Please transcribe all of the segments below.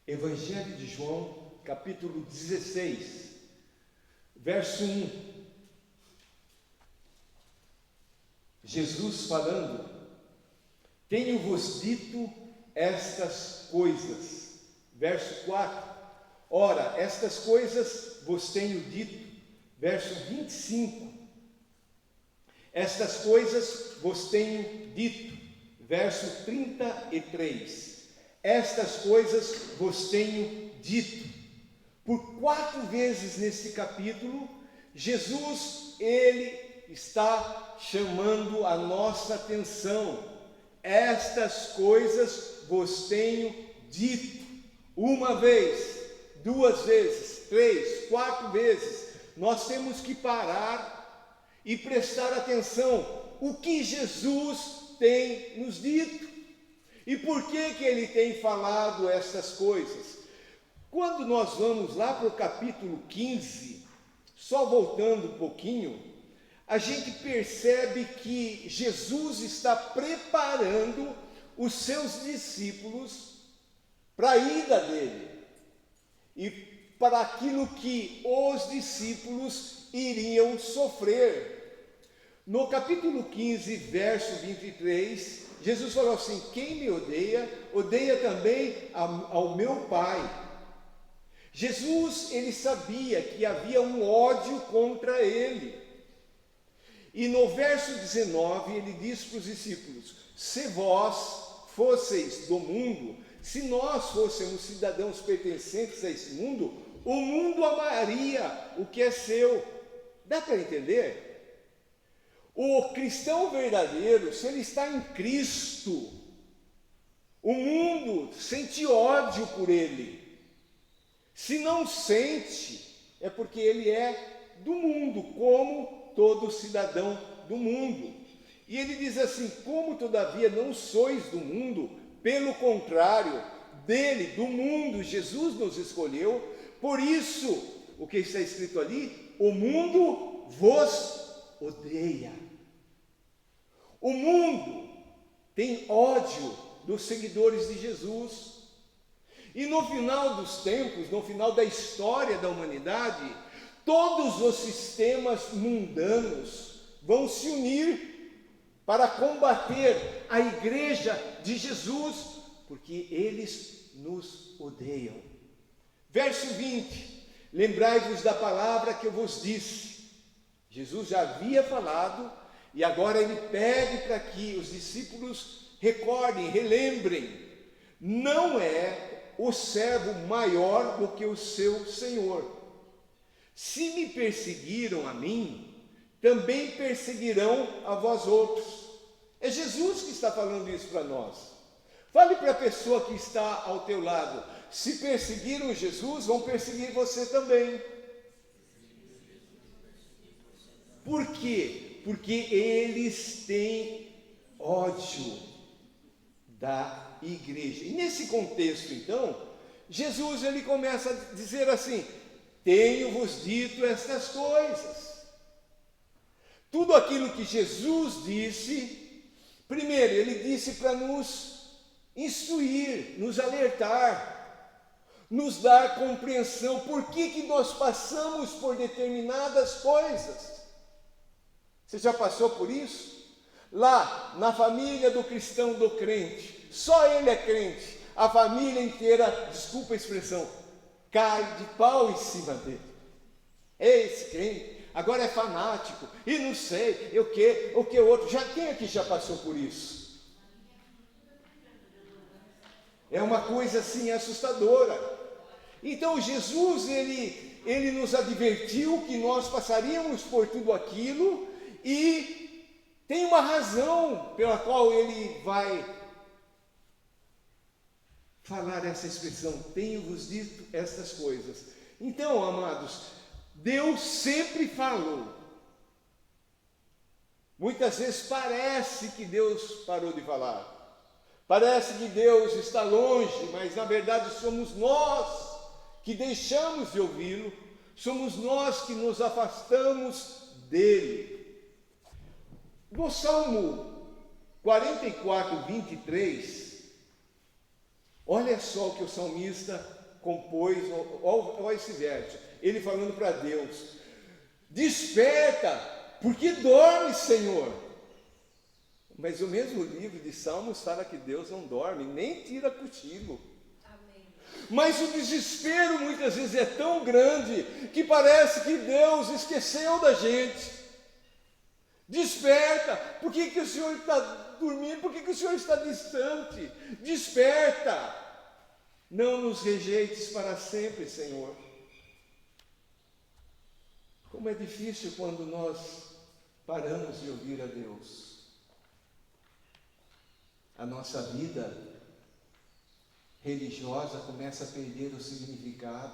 Evangelho de João, capítulo 16, verso 1. Jesus falando: tenho-vos dito estas coisas. Verso 4. Ora, estas coisas vos tenho dito. Verso 25. Estas coisas vos tenho dito. Verso 33. Estas coisas vos tenho dito. Por 4 vezes nesse capítulo, Jesus, ele está chamando a nossa atenção. Estas coisas vos tenho dito. Uma vez, 2 vezes, 3, 4 vezes. Nós temos que parar e prestar atenção. O que Jesus tem nos dito? E por que ele tem falado essas coisas? Quando nós vamos lá para o capítulo 15, só voltando um pouquinho, a gente percebe que Jesus está preparando os seus discípulos para a ida dele e para aquilo que os discípulos iriam sofrer. No capítulo 15, verso 23, Jesus falou assim: quem me odeia, odeia também ao meu Pai. Jesus, ele sabia que havia um ódio contra ele. E no verso 19, ele diz para os discípulos: se vós fosseis do mundo, se nós fôssemos cidadãos pertencentes a esse mundo, o mundo amaria o que é seu. Dá para entender? O cristão verdadeiro, se ele está em Cristo, o mundo sente ódio por ele. Se não sente, é porque ele é do mundo, como todo cidadão do mundo. E ele diz assim: como todavia não sois do mundo, pelo contrário, dele, do mundo, Jesus nos escolheu. Por isso, o que está escrito ali, o mundo vos odeia. O mundo tem ódio dos seguidores de Jesus. E no final dos tempos, no final da história da humanidade, todos os sistemas mundanos vão se unir para combater a igreja de Jesus, porque eles nos odeiam. Verso 20: lembrai-vos da palavra que eu vos disse. Jesus já havia falado, e agora ele pede para que os discípulos recordem, relembrem. Não é o servo maior do que o seu Senhor. Se me perseguiram a mim, também perseguirão a vós outros. É Jesus que está falando isso para nós. Fale para a pessoa que está ao teu lado: se perseguiram Jesus, vão perseguir você também. Por quê? Porque eles têm ódio da igreja. E nesse contexto, então, Jesus ele começa a dizer assim: tenho-vos dito estas coisas. Tudo aquilo que Jesus disse, primeiro, ele disse para nos instruir, nos alertar, nos dar compreensão. Por que nós passamos por determinadas coisas? Você já passou por isso? Lá, na família do cristão, do crente, só ele é crente, a família inteira, desculpa a expressão, cai de pau em cima dele. Esse crente agora é fanático, e não sei, o que outro. Quem aqui já passou por isso? É uma coisa assim assustadora. Então Jesus, ele nos advertiu que nós passaríamos por tudo aquilo, e tem uma razão pela qual ele vai falar essa expressão: tenho-vos dito estas coisas. Então, amados, Deus sempre falou. Muitas vezes parece que Deus parou de falar. Parece que Deus está longe, mas na verdade somos nós que deixamos de ouvi-lo, somos nós que nos afastamos dele. No Salmo 44, 23, Olha só o que o salmista compôs, olha esse verso, ele falando para Deus: desperta, porque dorme, Senhor. Mas o mesmo livro de Salmos fala que Deus não dorme, nem tira cochilo. Amém. Mas o desespero muitas vezes é tão grande que parece que Deus esqueceu da gente. Desperta, por que o Senhor está dormindo? Por que o Senhor está distante? Desperta, não nos rejeites para sempre, Senhor. Como é difícil quando nós paramos de ouvir a Deus. A nossa vida religiosa começa a perder o significado.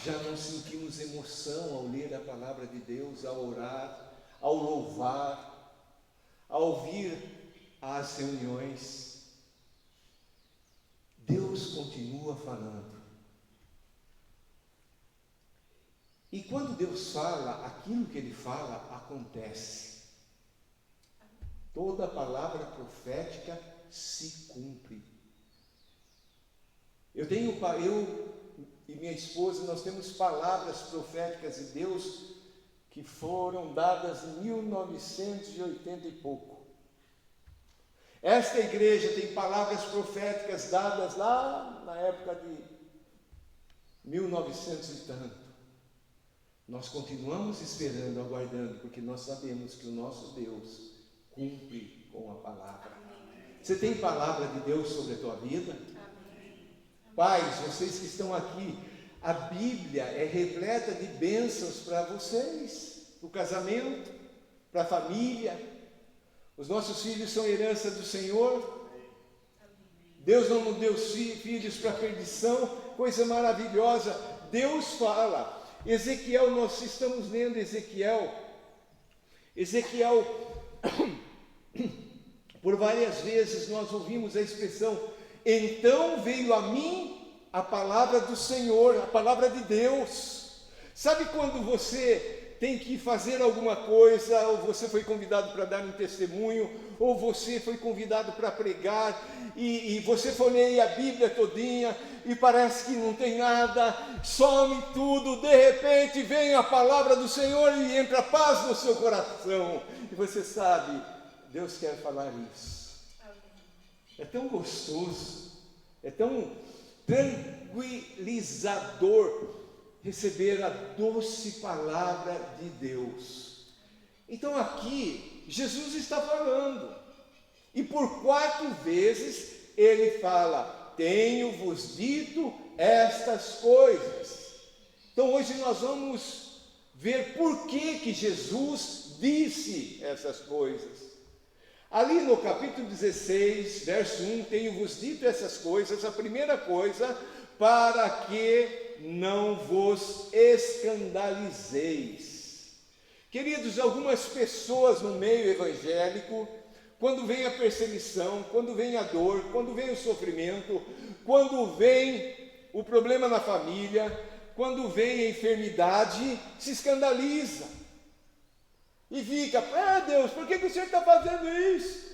Já não sentimos emoção ao ler a palavra de Deus, ao orar, ao louvar, ao vir às reuniões. Deus continua falando. E quando Deus fala, aquilo que Ele fala acontece. Toda palavra profética se cumpre. Eu e minha esposa, nós temos palavras proféticas de Deus que foram dadas em 1980 e pouco. Esta igreja tem palavras proféticas dadas lá na época de 1900 e tanto. Nós continuamos esperando, aguardando, porque nós sabemos que o nosso Deus cumpre com a palavra. Amém. Você tem palavra de Deus sobre a tua vida? Amém. Pais, vocês que estão aqui, a Bíblia é repleta de bênçãos para vocês, para o casamento, para a família. Os nossos filhos são herança do Senhor. Deus não nos deu filhos para perdição, coisa maravilhosa. Deus fala. Ezequiel, nós estamos lendo Ezequiel, por várias vezes nós ouvimos a expressão, então veio a mim a palavra do Senhor, a palavra de Deus. Sabe quando você tem que fazer alguma coisa, ou você foi convidado para dar um testemunho, ou você foi convidado para pregar, e você folheia a Bíblia todinha, e parece que não tem nada, some tudo, de repente vem a palavra do Senhor e entra paz no seu coração, e você sabe, Deus quer falar isso. É tão gostoso, é tão tranquilizador receber a doce palavra de Deus. Então aqui, Jesus está falando, e por 4 vezes ele fala, tenho-vos dito estas coisas. Então hoje nós vamos ver por que Jesus disse essas coisas. Ali no capítulo 16, verso 1, tenho-vos dito essas coisas, a primeira coisa, para que não vos escandalizeis. Queridos, algumas pessoas no meio evangélico, quando vem a perseguição, quando vem a dor, quando vem o sofrimento, quando vem o problema na família, quando vem a enfermidade, se escandaliza. E fica, Deus, por que o Senhor está fazendo isso?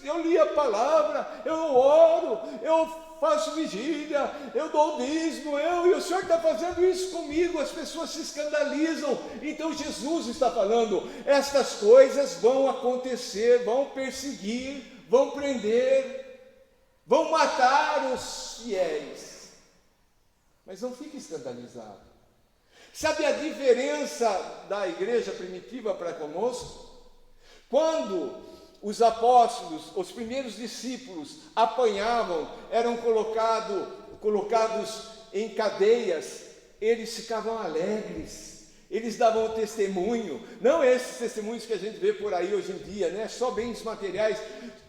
Eu li a palavra, eu oro, eu faço vigília, eu dou dízimo, e o Senhor está fazendo isso comigo. As pessoas se escandalizam. Então Jesus está falando, estas coisas vão acontecer, vão perseguir, vão prender, vão matar os fiéis. Mas não fique escandalizado. Sabe a diferença da igreja primitiva para conosco? Quando os apóstolos, os primeiros discípulos apanhavam, eram colocados em cadeias, eles ficavam alegres, eles davam testemunho, não esses testemunhos que a gente vê por aí hoje em dia, né? Só bens materiais,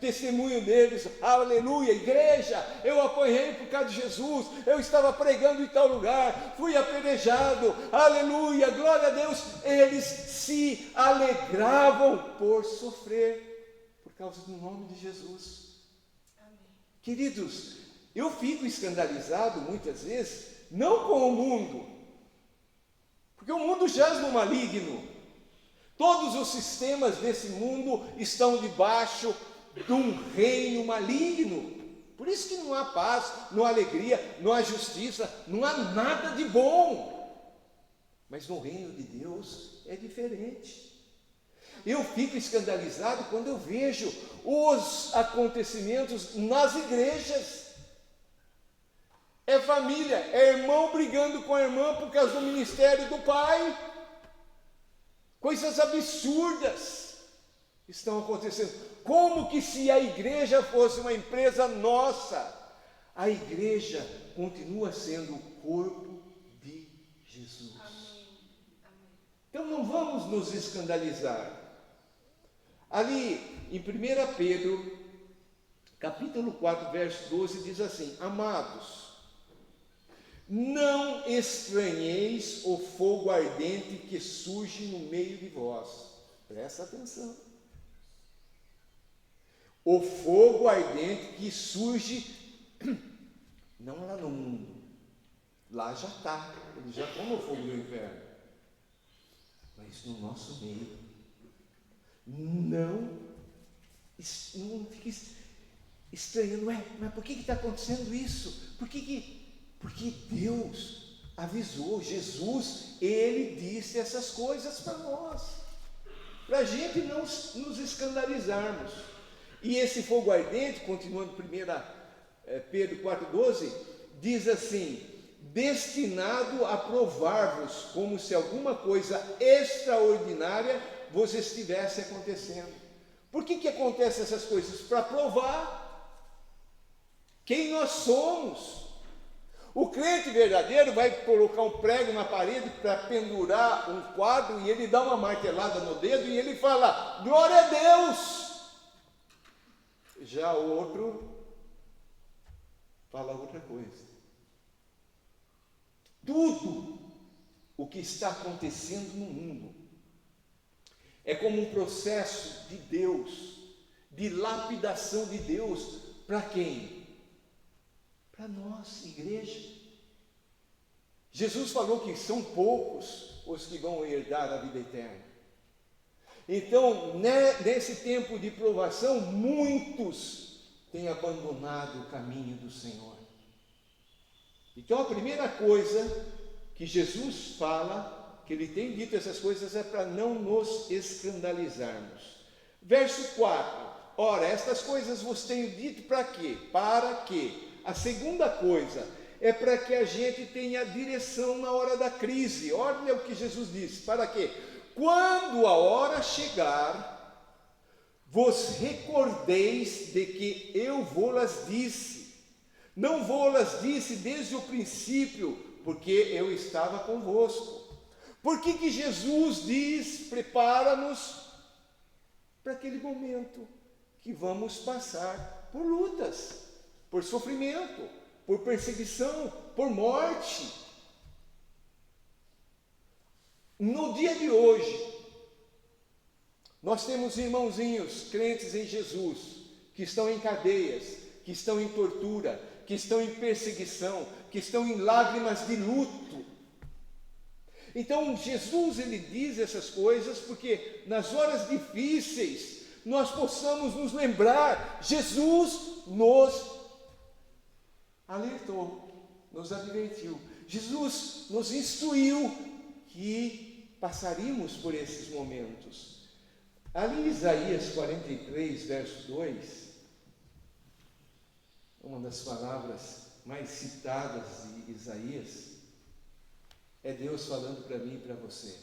testemunho deles, aleluia, igreja, eu apanhei por causa de Jesus, eu estava pregando em tal lugar, fui apedrejado, aleluia, glória a Deus. Eles se alegravam por sofrer, por causa do nome de Jesus. Amém. Queridos, eu fico escandalizado muitas vezes, não com o mundo, porque o mundo jaz no maligno. Todos os sistemas desse mundo estão debaixo de um reino maligno. Por isso que não há paz, não há alegria, não há justiça, não há nada de bom. Mas no reino de Deus é diferente. Eu fico escandalizado quando eu vejo os acontecimentos nas igrejas. É família, é irmão brigando com a irmã por causa do ministério do pai. Coisas absurdas estão acontecendo. Como que se a igreja fosse uma empresa nossa? A igreja continua sendo o corpo de Jesus. Então não vamos nos escandalizar. Ali em 1 Pedro, capítulo 4, verso 12, diz assim: amados, não estranheis o fogo ardente que surge no meio de vós. Presta atenção. O fogo ardente que surge, não lá no mundo, lá já está, ele já está no fogo do inferno, mas no nosso meio. Não fique estranhando, mas por que está acontecendo isso? Porque Deus avisou, Jesus, Ele disse essas coisas para nós, para a gente não nos escandalizarmos. E esse fogo ardente, continuando 1 Pedro 4,12, diz assim: destinado a provar-vos como se alguma coisa extraordinária vos estivesse acontecendo. Por que acontecem essas coisas? Para provar quem nós somos. O crente verdadeiro vai colocar um prego na parede para pendurar um quadro e ele dá uma martelada no dedo e ele fala: glória a Deus. Já o outro fala outra coisa. Tudo o que está acontecendo no mundo é como um processo de Deus, de lapidação de Deus. Para quem? Para nós, igreja. Jesus falou que são poucos os que vão herdar a vida eterna. Então, nesse tempo de provação, muitos têm abandonado o caminho do Senhor. Então, a primeira coisa que Jesus fala, que Ele tem dito essas coisas, é para não nos escandalizarmos. Verso 4: ora, estas coisas vos tenho dito para quê? Para quê? A segunda coisa é para que a gente tenha direção na hora da crise. Olha o que Jesus disse: para quê? Quando a hora chegar, vos recordeis de que eu vou-las disse. Não vou-las disse desde o princípio, porque eu estava convosco. Por que Jesus diz: prepara-nos para aquele momento que vamos passar por lutas, por sofrimento, por perseguição, por morte? No dia de hoje, nós temos irmãozinhos crentes em Jesus, que estão em cadeias, que estão em tortura, que estão em perseguição, que estão em lágrimas de luto. Então Jesus, Ele diz essas coisas porque nas horas difíceis nós possamos nos lembrar. Jesus nos alertou, nos advertiu, Jesus nos instruiu que passaríamos por esses momentos. Ali em Isaías 43, verso 2, uma das palavras mais citadas de Isaías, é Deus falando para mim e para você: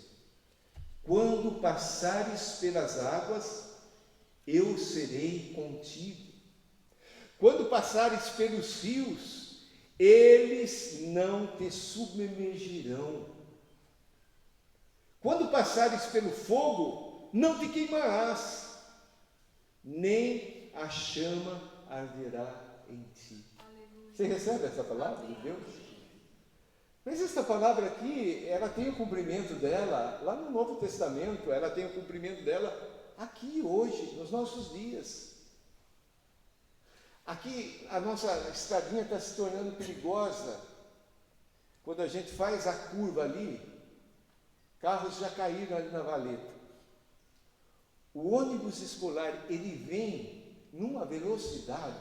quando passares pelas águas, eu serei contigo. Quando passares pelos rios, eles não te submergirão. Quando passares pelo fogo, não te queimarás, nem a chama arderá em ti. Você recebe essa palavra de Deus? Mas essa palavra aqui, ela tem o cumprimento dela lá no Novo Testamento, ela tem o cumprimento dela aqui hoje, nos nossos dias. Aqui a nossa estradinha está se tornando perigosa. Quando a gente faz a curva ali, carros já caíram ali na valeta. O ônibus escolar, ele vem numa velocidade,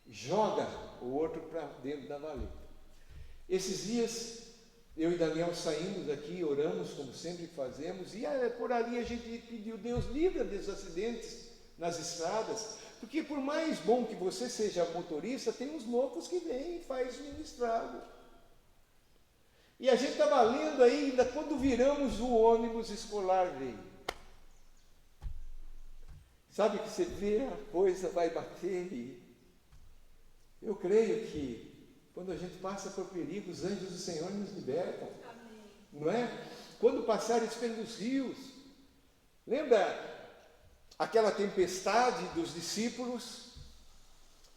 joga o outro para dentro da valeta. Esses dias, eu e Daniel saímos daqui, oramos como sempre fazemos, e por ali a gente pediu: Deus, livra desses acidentes nas estradas, porque por mais bom que você seja motorista, tem uns loucos que vêm e fazem um estrago. E a gente estava lendo ainda, quando viramos o ônibus escolar veio. Sabe que você vê a coisa vai bater, e eu creio que quando a gente passa por perigo, os anjos do Senhor nos libertam. Amém. Não é? Quando passares pelos rios, lembra aquela tempestade dos discípulos?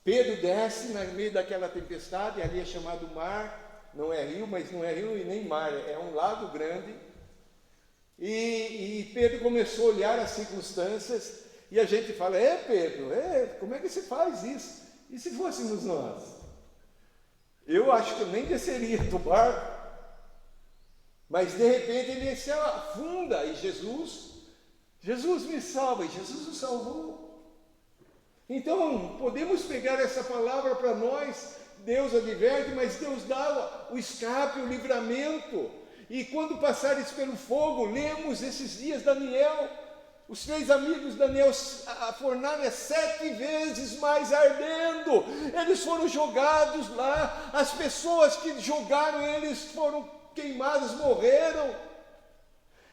Pedro desce no meio daquela tempestade, ali é chamado mar, não é rio, mas não é rio e nem mar, é um lago grande. E Pedro começou a olhar as circunstâncias, e a gente fala: Pedro, como é que você faz isso? E se fôssemos nós? Eu acho que eu nem desceria do barco, mas de repente ele se afunda, e Jesus me salva, e Jesus o salvou. Então, podemos pegar essa palavra para nós. Deus adverte, mas Deus dá o escape, o livramento. E quando passares pelo fogo, lemos esses dias Daniel, os 3 amigos de Daniel, a fornalha é 7 vezes mais ardendo. Eles foram jogados lá, as pessoas que jogaram eles foram queimadas, morreram.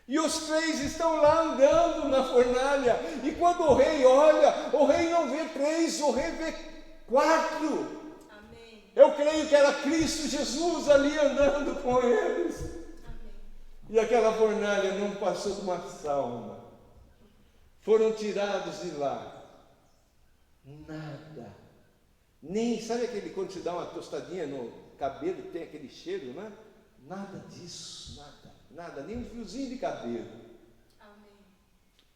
E os 3 estão lá andando na fornalha. E quando o rei olha, o rei não vê 3, o rei vê 4. Amém. Eu creio que era Cristo Jesus ali andando com eles. Amém. E aquela fornalha não passou de uma sauna. Foram tirados de lá. Nada. Nem, sabe aquele quando se dá uma tostadinha no cabelo, tem aquele cheiro, né? Nada disso, nada, nem um fiozinho de cabelo. Amém.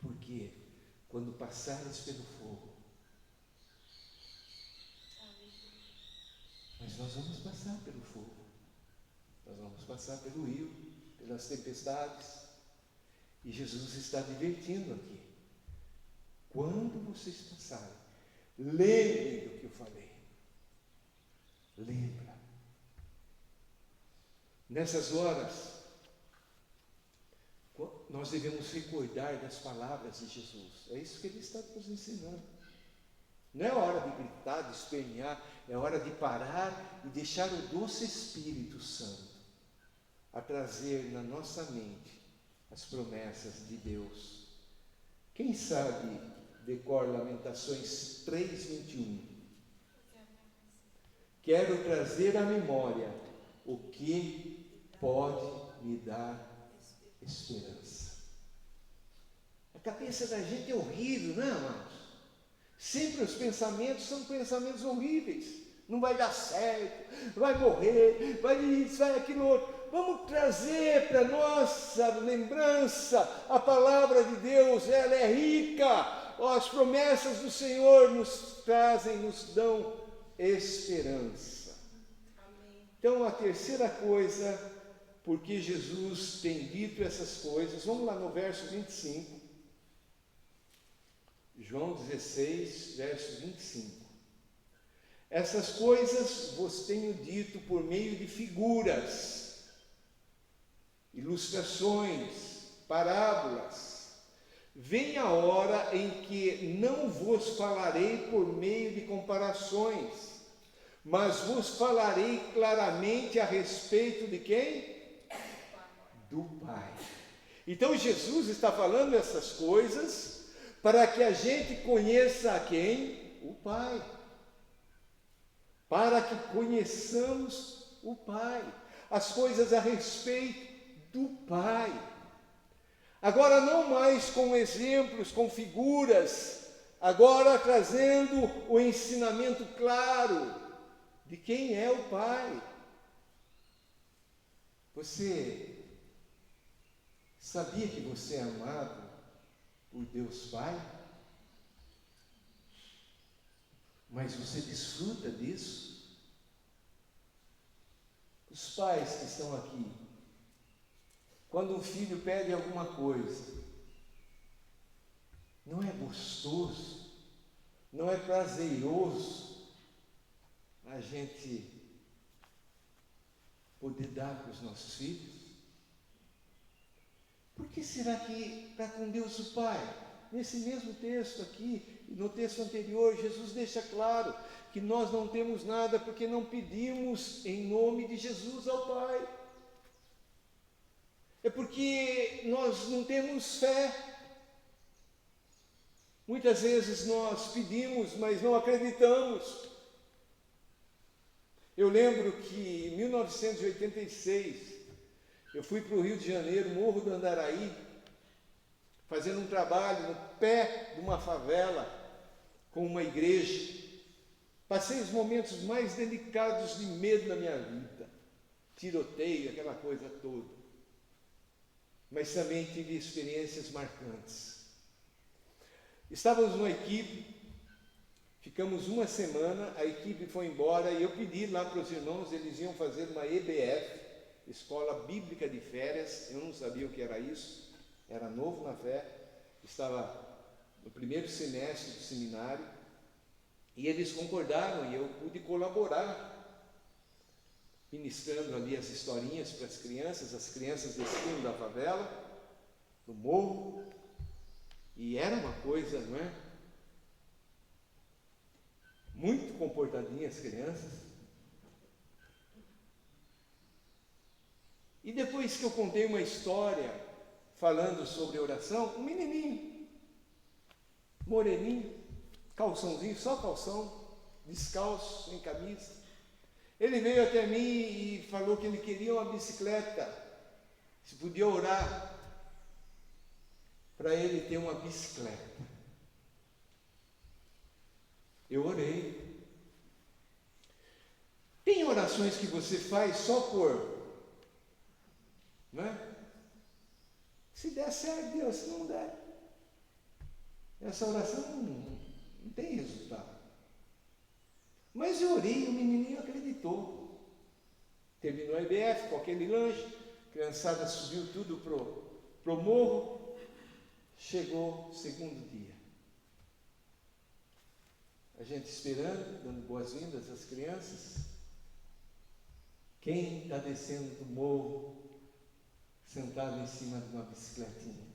Porque quando passares pelo fogo, amém, mas nós vamos passar pelo fogo, nós vamos passar pelo rio, pelas tempestades, e Jesus está advertindo aqui: quando vocês passarem, lembrem do que eu falei. Lembra. Nessas horas, nós devemos recordar das palavras de Jesus. É isso que Ele está nos ensinando. Não é hora de gritar, de espernear, é hora de parar e deixar o doce Espírito Santo a trazer na nossa mente as promessas de Deus. Quem sabe decora Lamentações 3:21. Quero trazer à memória o que pode me dar esperança. A cabeça da gente é horrível, não é, amados? Sempre os pensamentos são pensamentos horríveis. Não vai dar certo, vai morrer, vai isso, vai aquilo outro. Vamos trazer para nossa lembrança a palavra de Deus, ela é rica. As promessas do Senhor nos trazem, nos dão esperança. Amém. Então, a terceira coisa, porque Jesus tem dito essas coisas, vamos lá no verso 25. João 16, verso 25. Essas coisas vos tenho dito por meio de figuras, ilustrações, parábolas. Vem a hora em que não vos falarei por meio de comparações, mas vos falarei claramente a respeito de quem? Do Pai. Então Jesus está falando essas coisas para que a gente conheça a quem? O Pai. Para que conheçamos o Pai, as coisas a respeito do Pai. Agora não mais com exemplos, com figuras, agora trazendo o ensinamento claro de quem é o Pai. Você sabia que você é amado por Deus Pai? Mas você desfruta disso? Os pais que estão aqui, quando um filho pede alguma coisa, não é gostoso, não é prazeroso a gente poder dar para os nossos filhos? Por que será que está com Deus o Pai? Nesse mesmo texto aqui, e no texto anterior, Jesus deixa claro que nós não temos nada porque não pedimos em nome de Jesus ao Pai. É porque nós não temos fé. Muitas vezes nós pedimos, mas não acreditamos. Eu lembro que em 1986, eu fui para o Rio de Janeiro, Morro do Andaraí, fazendo um trabalho no pé de uma favela, com uma igreja. Passei os momentos mais delicados de medo na minha vida. Tiroteio, aquela coisa toda. Mas também tive experiências marcantes. Estávamos numa equipe, ficamos uma semana, a equipe foi embora e eu pedi lá para os irmãos, eles iam fazer uma EBF, Escola Bíblica de Férias. Eu não sabia o que era isso, era novo na fé, estava no primeiro semestre do seminário, e eles concordaram e eu pude colaborar, ministrando ali as historinhas para as crianças desciam da favela, do morro, e era uma coisa, não é? Muito comportadinhas as crianças. E depois que eu contei uma história falando sobre oração, um menininho, moreninho, calçãozinho, só calção, descalço, sem camisa, ele veio até mim e falou que ele queria uma bicicleta, se podia orar para ele ter uma bicicleta. Eu orei. Tem orações que você faz só por, não é? Se der certo, Deus, se não der, essa oração não tem resultado. Mas eu orei e o menininho acreditou. Terminou a EBF com aquele lanche, a criançada subiu tudo pro morro. Chegou o segundo dia. A gente esperando, dando boas-vindas às crianças. Quem está descendo do morro, sentado em cima de uma bicicletinha?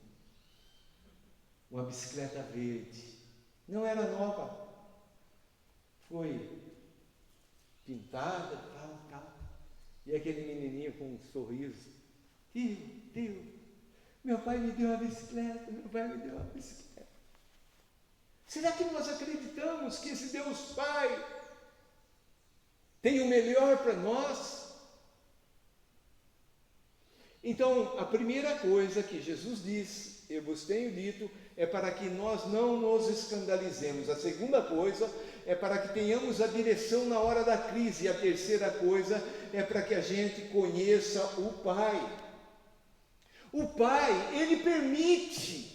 Uma bicicleta verde. Não era nova. Foi pintada, tal. E aquele menininho com um sorriso. Tio, meu pai me deu uma bicicleta, Será que nós acreditamos que esse Deus Pai tem o melhor para nós? Então, a primeira coisa que Jesus diz, eu vos tenho dito, é para que nós não nos escandalizemos. A segunda coisa é para que tenhamos a direção na hora da crise. E a terceira coisa é para que a gente conheça o Pai. O Pai, Ele permite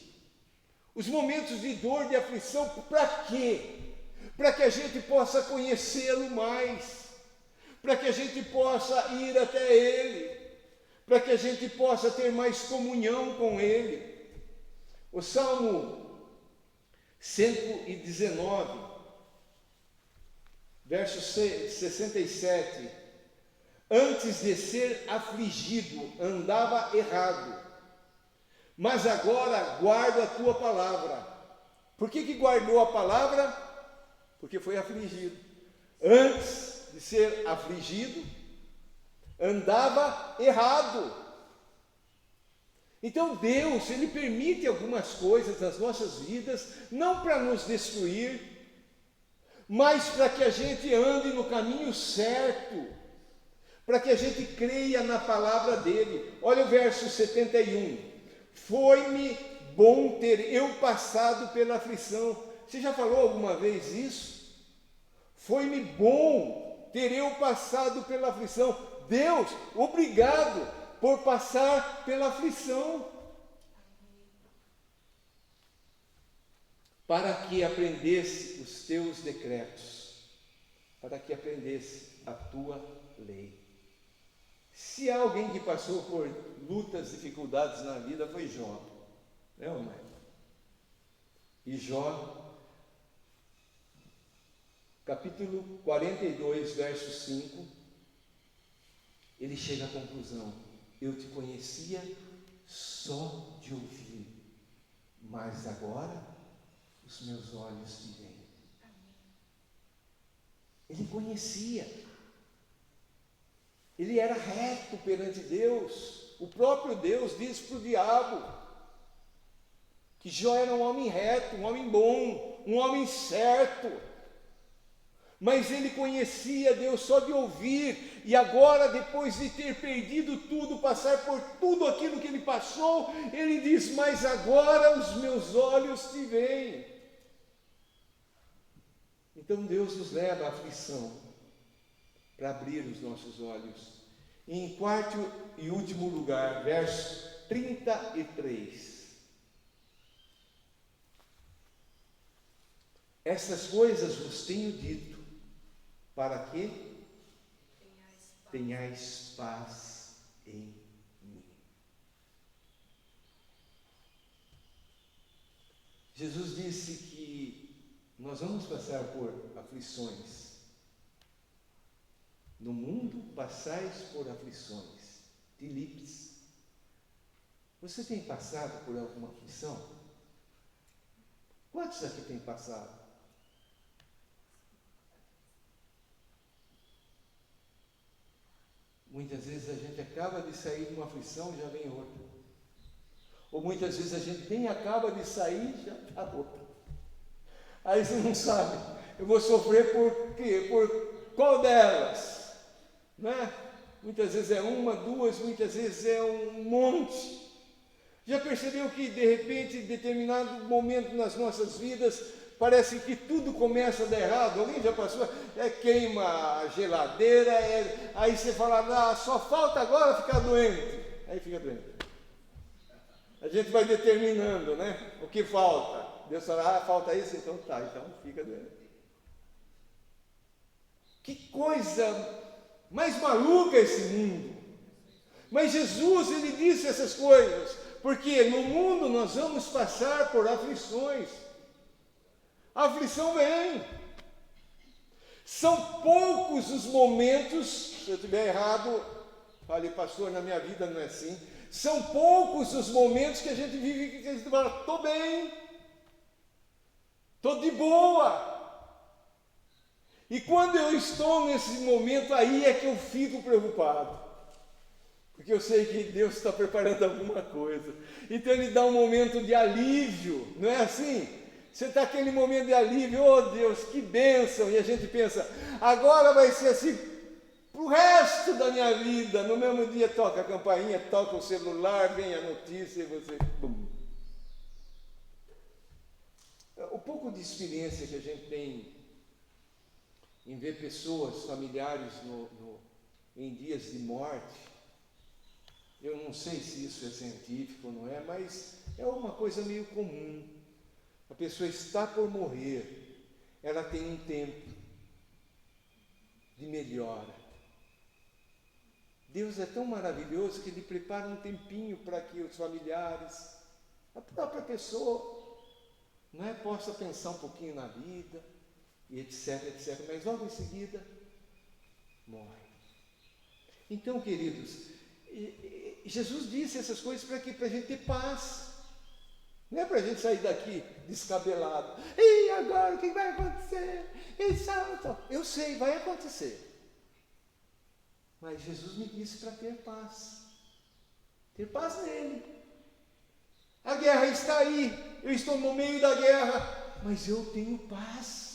os momentos de dor, de aflição, para quê? Para que a gente possa conhecê-lo mais, para que a gente possa ir até Ele, para que a gente possa ter mais comunhão com Ele. O Salmo 119, verso 67, antes de ser afligido, andava errado, mas agora guardo a tua palavra. Por que guardou a palavra? Porque foi afligido. Antes de ser afligido, andava errado. Então Deus, Ele permite algumas coisas nas nossas vidas, não para nos destruir, mas para que a gente ande no caminho certo, para que a gente creia na palavra dEle. Olha o verso 71. Foi-me bom ter eu passado pela aflição. Você já falou alguma vez isso? Foi-me bom ter eu passado pela aflição. Deus, obrigado por passar pela aflição, para que aprendesse os teus decretos, para que aprendesse a tua lei. Se há alguém que passou por lutas, dificuldades na vida, foi Jó, não é? E Jó, capítulo 42, verso 5, ele chega à conclusão: eu te conhecia só de ouvir, mas agora os meus olhos te veem. Ele conhecia, ele era reto perante Deus. O próprio Deus disse para o diabo que Jó era um homem reto, um homem bom, um homem certo. Mas ele conhecia Deus só de ouvir, e agora, depois de ter perdido tudo, passar por tudo aquilo que ele passou, ele diz: mas agora os meus olhos te veem. Então Deus nos leva à aflição para abrir os nossos olhos. E em quarto e último lugar, verso 33. Essas coisas vos tenho dito, para que tenhais paz em mim. Jesus disse que nós vamos passar por aflições. No mundo passais por aflições. Filipes. Você tem passado por alguma aflição? Quantos aqui têm passado? Muitas vezes a gente acaba de sair de uma aflição e já vem outra. Ou muitas vezes a gente nem acaba de sair e já está outra. Aí você não sabe, eu vou sofrer por quê? Por qual delas? Não é? Muitas vezes é uma, duas, muitas vezes é um monte. Já percebeu que de repente, em determinado momento nas nossas vidas, parece que tudo começa a dar errado? Alguém já passou? Queima a geladeira, aí você fala: só falta agora ficar doente. Aí fica doente. A gente vai determinando, né? O que falta. Deus fala: falta isso, então tá, então fica doente. Que coisa mais maluca esse mundo. Mas Jesus, ele disse essas coisas, porque no mundo nós vamos passar por aflições. A aflição vem. São poucos os momentos, se eu estiver errado, fale: pastor, na minha vida não é assim. São poucos os momentos que a gente vive que a gente fala: estou bem, estou de boa. E quando eu estou nesse momento, aí é que eu fico preocupado. Porque eu sei que Deus está preparando alguma coisa. Então Ele dá um momento de alívio, não é assim? Você está aquele momento de alívio: oh Deus, que bênção! E a gente pensa: agora vai ser assim para o resto da minha vida. No mesmo dia toca a campainha, toca o celular, vem a notícia e você... Bum. O pouco de experiência que a gente tem em ver pessoas, familiares em dias de morte, eu não sei se isso é científico ou não é, mas é uma coisa meio comum. A pessoa está por morrer, ela tem um tempo de melhora. Deus é tão maravilhoso que Ele prepara um tempinho para que os familiares, a própria pessoa, não é, possa pensar um pouquinho na vida, e etc, etc, mas logo em seguida morre. Então, queridos, Jesus disse essas coisas para quê? Para a gente ter paz. Não é para a gente sair daqui descabelado. E agora o que vai acontecer? Eu sei, vai acontecer. Mas Jesus me disse para ter paz. Ter paz nele. A guerra está aí. Eu estou no meio da guerra. Mas eu tenho paz.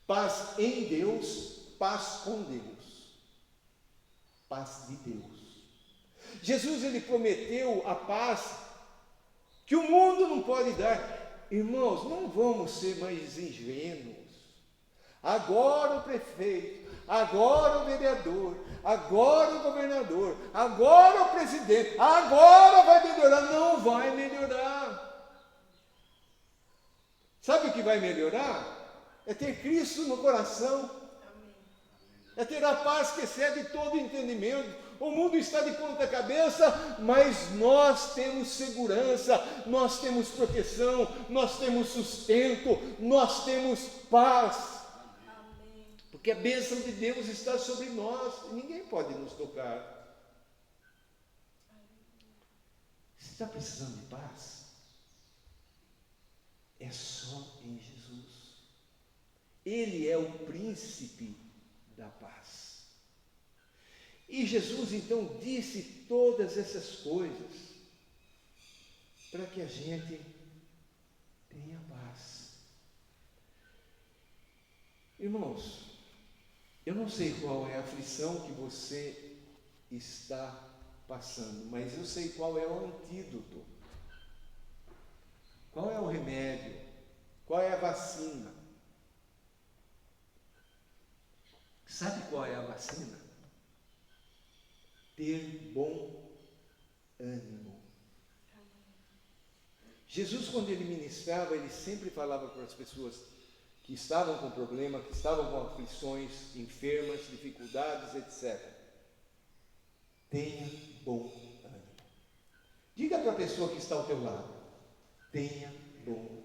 Paz em Deus, paz com Deus. Paz de Deus. Jesus, ele prometeu a paz que o mundo não pode dar. Irmãos, não vamos ser mais ingênuos. Agora o prefeito, agora o vereador, agora o governador, agora o presidente, agora vai melhorar. Não vai melhorar. Sabe o que vai melhorar? É ter Cristo no coração. É ter a paz que excede todo entendimento. o mundo está de ponta cabeça, mas nós temos segurança, nós temos proteção, nós temos sustento, nós temos paz. Porque a bênção de Deus está sobre nós e ninguém pode nos tocar. Você está precisando de paz? É só em Jesus. Ele é o príncipe da paz. E Jesus então disse todas essas coisas para que a gente tenha paz. Irmãos, eu não sei qual é a aflição que você está passando, mas eu sei qual é o antídoto. Qual é o remédio? Qual é a vacina? Sabe qual é a vacina? Ter bom ânimo. Jesus, quando ele ministrava, ele sempre falava para as pessoas que estavam com problema, que estavam com aflições, enfermas, dificuldades, etc. Tenha bom ânimo. Diga para a pessoa que está ao teu lado: tenha bom ânimo.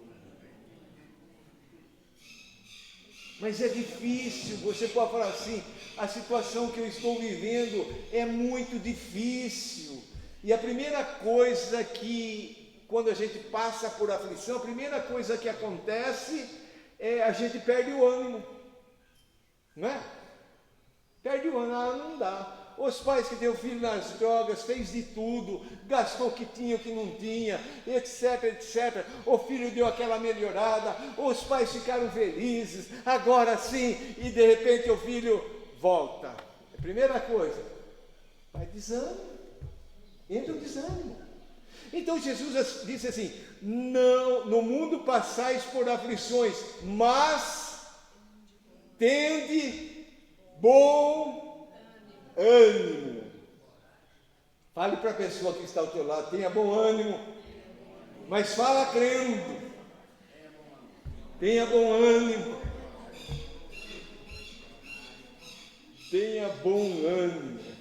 Mas é difícil, você pode falar assim: a situação que eu estou vivendo é muito difícil. E a primeira coisa que, quando a gente passa por aflição, a primeira coisa que acontece é a gente perde o ânimo, não é? Perde o ânimo, não dá. Os pais que deu filho nas drogas, fez de tudo, gastou o que tinha, o que não tinha, etc, etc. O filho deu aquela melhorada, os pais ficaram felizes, agora sim, e de repente o filho volta. A primeira coisa, vai desânimo, entra o desânimo. Então Jesus disse assim: não, no mundo passais por aflições, mas tende bom ânimo. Fale para a pessoa que está ao teu lado: tenha bom ânimo, mas fala crendo. Tenha bom ânimo. Tenha bom ânimo.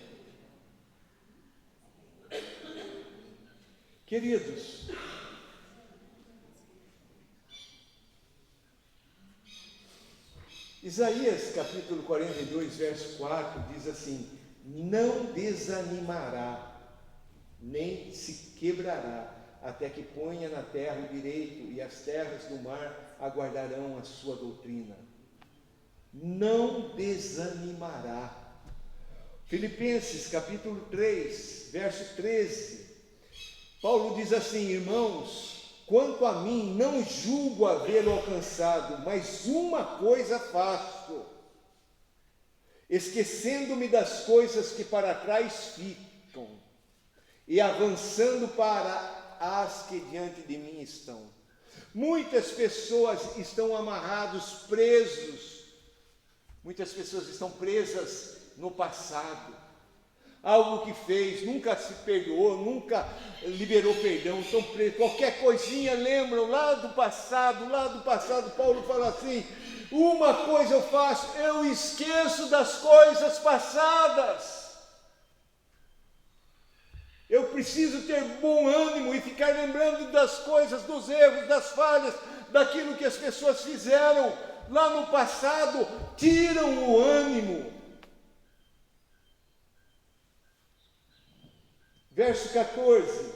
Queridos, Isaías capítulo 42, verso 4 diz assim: não desanimará, nem se quebrará, até que ponha na terra o direito, e as terras do mar aguardarão a sua doutrina. Não desanimará. Filipenses capítulo 3, verso 13, Paulo diz assim: irmãos, quanto a mim, não julgo havê-lo alcançado, mas uma coisa faço, esquecendo-me das coisas que para trás ficam, e avançando para as que diante de mim estão. Muitas pessoas estão amarrados, presos, muitas pessoas estão presas no passado, algo que fez, nunca se perdoou, nunca liberou perdão, estão presos, qualquer coisinha lembram lá do passado, Paulo fala assim: uma coisa eu faço, eu esqueço das coisas passadas. Eu preciso ter bom ânimo e ficar lembrando das coisas, dos erros, das falhas, daquilo que as pessoas fizeram lá no passado, tiram o ânimo. Verso 14: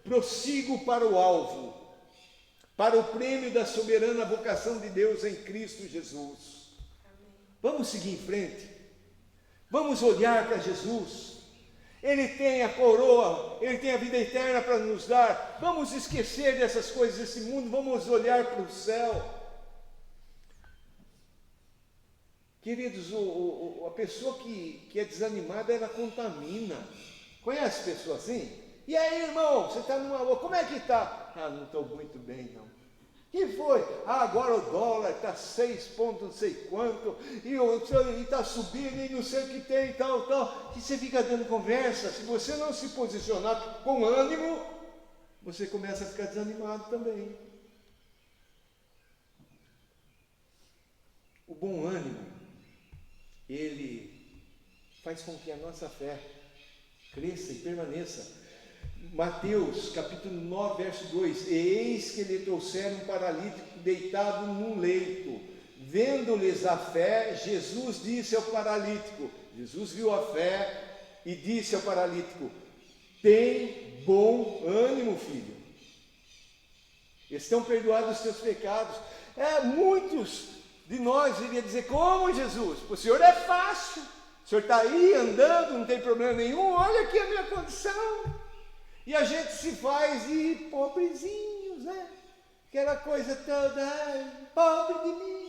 prossigo para o alvo, para o prêmio da soberana vocação de Deus em Cristo Jesus. Vamos seguir em frente, vamos olhar para Jesus. Ele tem a coroa, Ele tem a vida eterna para nos dar. Vamos esquecer dessas coisas desse mundo, vamos olhar para o céu. Queridos, a pessoa que é desanimada, ela contamina. Conhece pessoa assim? E aí, irmão, você está numa boa, como é que está? Ah, não estou muito bem, não. Que foi? Ah, agora o dólar está 6 pontos não sei quanto, e está subindo, e não sei o que tem, tal. E você fica dando conversa. Se você não se posicionar com ânimo, você começa a ficar desanimado também. O bom ânimo, ele faz com que a nossa fé cresça e permaneça. Mateus capítulo 9, verso 2: E eis que lhe trouxeram um paralítico deitado num leito. Vendo-lhes a fé, Jesus disse ao paralítico, Jesus viu a fé e disse ao paralítico: tem bom ânimo, filho, estão perdoados os teus pecados. Muitos de nós iriam dizer: como, Jesus? Para o Senhor é fácil, o Senhor está aí andando, não tem problema nenhum, olha aqui a minha condição. E a gente se faz de pobrezinhos, né? Aquela coisa toda, pobre de mim.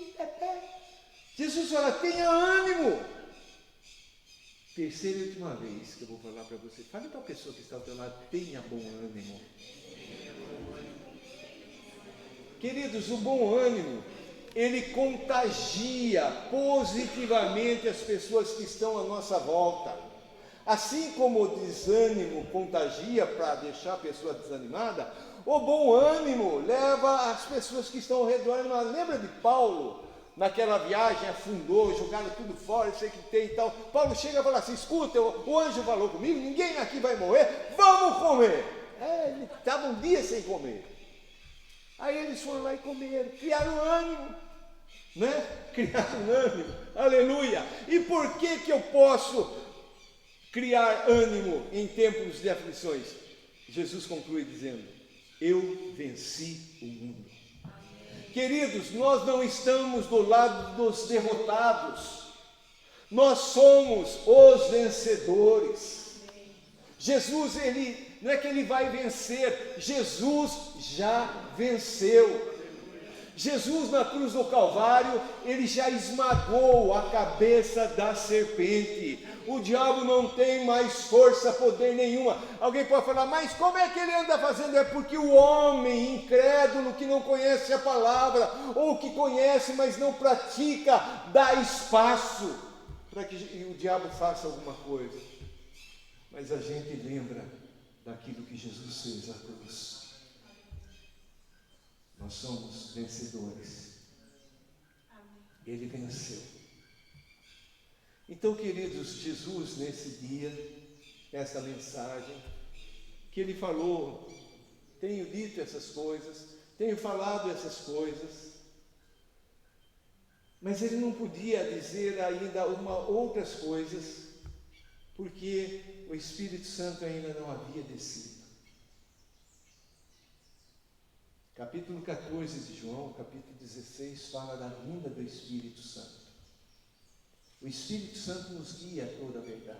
Jesus fala: tenha ânimo. Terceira e última vez que eu vou falar para você, fale para a pessoa que está ao teu lado: tenha bom ânimo. Queridos, o bom ânimo, ele contagia positivamente as pessoas que estão à nossa volta. Assim como o desânimo contagia para deixar a pessoa desanimada, o bom ânimo leva as pessoas que estão ao redor animadas. Lembra de Paulo? Naquela viagem afundou, jogaram tudo fora, eu sei que tem e tal. Paulo chega e fala assim: escuta, o anjo falou comigo, ninguém aqui vai morrer, vamos comer. Ele estava um dia sem comer. Aí eles foram lá e comeram, criaram ânimo, né? Criaram ânimo, aleluia. E por que eu posso criar ânimo em tempos de aflições? Jesus conclui dizendo: eu venci o mundo. Queridos, nós não estamos do lado dos derrotados, nós somos os vencedores. Jesus, ele não é que ele vai vencer, Jesus já venceu. Jesus na cruz do Calvário, ele já esmagou a cabeça da serpente. O diabo não tem mais força, poder nenhuma. Alguém pode falar: mas como é que ele anda fazendo? É porque o homem incrédulo, que não conhece a palavra, ou que conhece, mas não pratica, dá espaço para que o diabo faça alguma coisa. Mas a gente lembra daquilo que Jesus fez na cruz. Nós somos vencedores. Ele venceu. Então, queridos, Jesus nesse dia, essa mensagem, que ele falou: tenho dito essas coisas, tenho falado essas coisas, mas ele não podia dizer ainda outras coisas, porque o Espírito Santo ainda não havia descido. Capítulo 14 de João, capítulo 16, fala da vinda do Espírito Santo. O Espírito Santo nos guia a toda a verdade.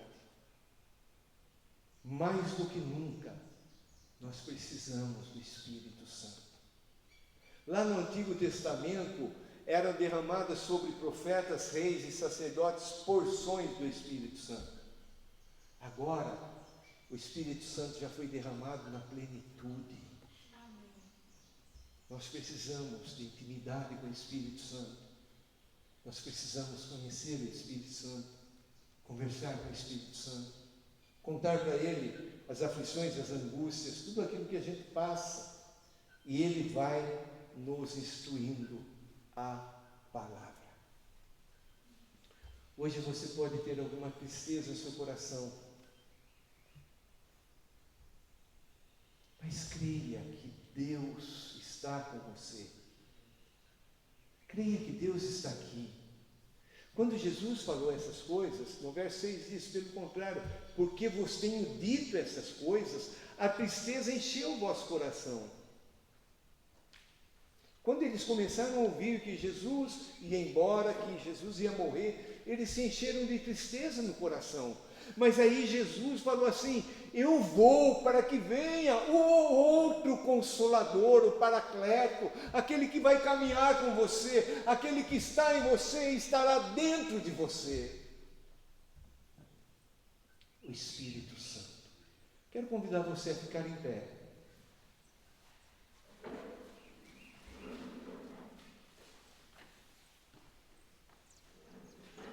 Mais do que nunca, nós precisamos do Espírito Santo. Lá no Antigo Testamento, eram derramadas sobre profetas, reis e sacerdotes porções do Espírito Santo. Agora, o Espírito Santo já foi derramado na plenitude. Nós precisamos de intimidade com o Espírito Santo. Nós precisamos conhecer o Espírito Santo, conversar com o Espírito Santo, contar para Ele as aflições, as angústias, tudo aquilo que a gente passa. E Ele vai nos instruindo a palavra. Hoje você pode ter alguma tristeza no seu coração, mas creia que Deus está com você. Creia que Deus está aqui. Quando Jesus falou essas coisas, no verso 6 diz: pelo contrário, porque vos tenho dito essas coisas, a tristeza encheu o vosso coração. Quando eles começaram a ouvir que Jesus ia embora, que Jesus ia morrer, eles se encheram de tristeza no coração. Mas aí Jesus falou assim: eu vou para que venha o outro Consolador, o Paracleto, aquele que vai caminhar com você, aquele que está em você e estará dentro de você. O Espírito Santo. Quero convidar você a ficar em pé.